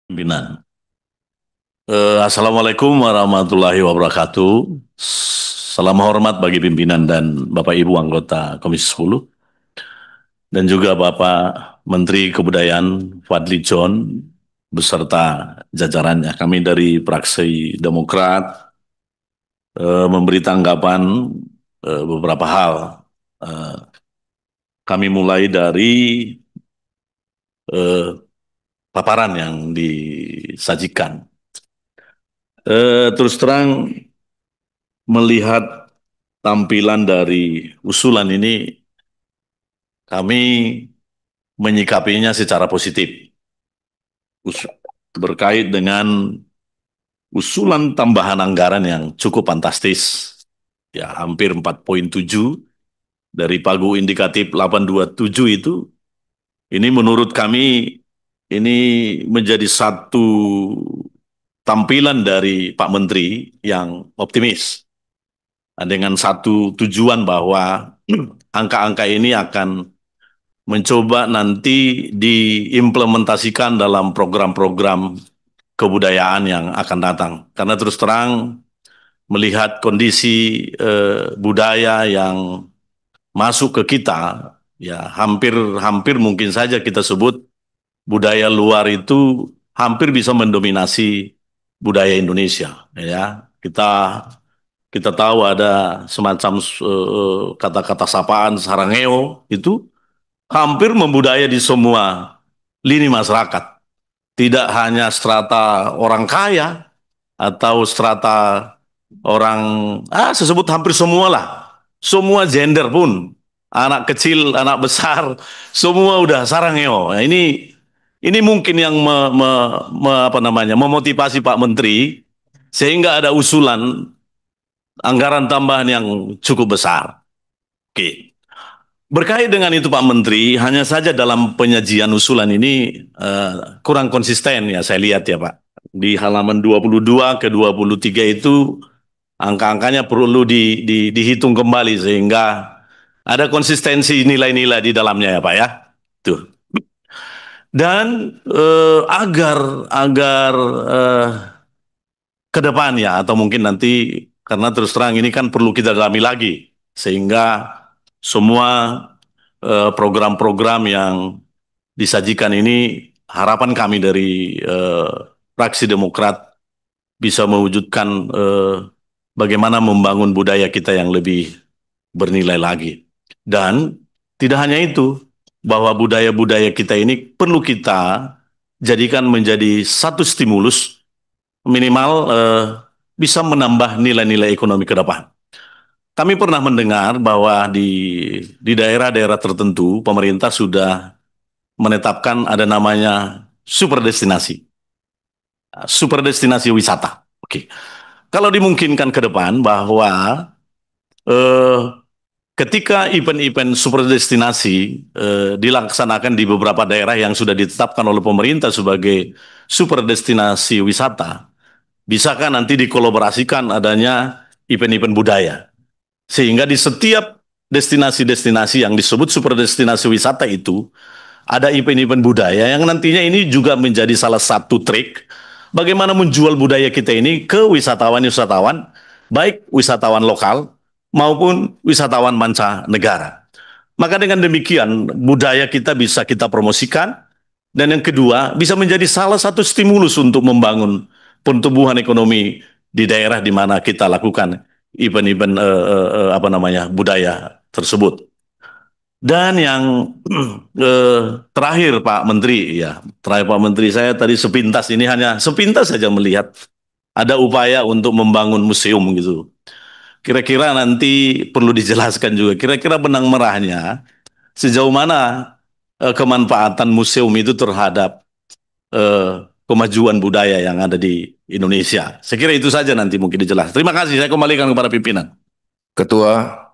Pimpinan. Assalamualaikum warahmatullahi wabarakatuh. Salam hormat bagi pimpinan dan Bapak Ibu anggota Komisi 10 dan juga Bapak Menteri Kebudayaan Fadli John beserta jajarannya. Kami dari Fraksi Demokrat memberi tanggapan beberapa hal. Eh, Kami mulai dari eh, paparan yang disajikan. Terus terang melihat tampilan dari usulan ini, kami menyikapinya secara positif. Berkait dengan usulan tambahan anggaran yang cukup fantastis, ya hampir 4,7 dari pagu indikatif 827 itu, ini menurut kami ini menjadi satu tampilan dari Pak Menteri yang optimis dengan satu tujuan bahwa angka-angka ini akan mencoba nanti diimplementasikan dalam program-program kebudayaan yang akan datang. Karena terus terang melihat kondisi budaya yang masuk ke kita, ya hampir mungkin saja kita sebut budaya luar itu hampir bisa mendominasi budaya Indonesia. Ya, kita tahu ada semacam kata-kata sapaan sarangeo itu hampir membudaya di semua lini masyarakat. Tidak hanya strata orang kaya atau strata orang, saya sebut hampir semua lah. Semua gender pun, anak kecil, anak besar, semua udah sarangeo. Nah, ini mungkin yang apa namanya, memotivasi Pak Menteri sehingga ada usulan anggaran tambahan yang cukup besar. Oke. Berkait dengan itu Pak Menteri, hanya saja dalam penyajian usulan ini kurang konsisten ya saya lihat ya Pak. Di halaman 22 ke 23 itu angka-angkanya perlu dihitung kembali sehingga ada konsistensi nilai-nilai di dalamnya ya Pak ya. Tuh. Dan agar eh, ke depan ya atau mungkin nanti karena terus terang ini kan perlu kita dalami lagi sehingga semua program-program yang disajikan ini harapan kami dari fraksi Demokrat bisa mewujudkan bagaimana membangun budaya kita yang lebih bernilai lagi. Dan tidak hanya itu, bahwa budaya-budaya kita ini perlu kita jadikan menjadi satu stimulus minimal bisa menambah nilai-nilai ekonomi ke depan. Kami pernah mendengar bahwa di daerah-daerah tertentu pemerintah sudah menetapkan ada namanya super destinasi, super destinasi wisata. Oke, kalau dimungkinkan ke depan bahwa eh, ketika event-event super destinasi dilaksanakan di beberapa daerah yang sudah ditetapkan oleh pemerintah sebagai super destinasi wisata, bisakah nanti dikolaborasikan adanya event-event budaya? Sehingga di setiap destinasi-destinasi yang disebut super destinasi wisata itu, ada event-event budaya yang nantinya ini juga menjadi salah satu trik bagaimana menjual budaya kita ini ke wisatawan-wisatawan, baik wisatawan lokal maupun wisatawan mancanegara. Maka dengan demikian budaya kita bisa kita promosikan dan yang kedua bisa menjadi salah satu stimulus untuk membangun pertumbuhan ekonomi di daerah di mana kita lakukan event-event apa namanya budaya tersebut. Dan yang terakhir Pak Menteri, ya terakhir Pak Menteri saya tadi sepintas ini hanya sepintas saja melihat ada upaya untuk membangun museum gitu. Kira-kira nanti perlu dijelaskan juga, kira-kira benang merahnya sejauh mana kemanfaatan museum itu terhadap kemajuan budaya yang ada di Indonesia. Saya kira itu saja nanti mungkin dijelaskan. Terima kasih, saya kembalikan kepada pimpinan. Ketua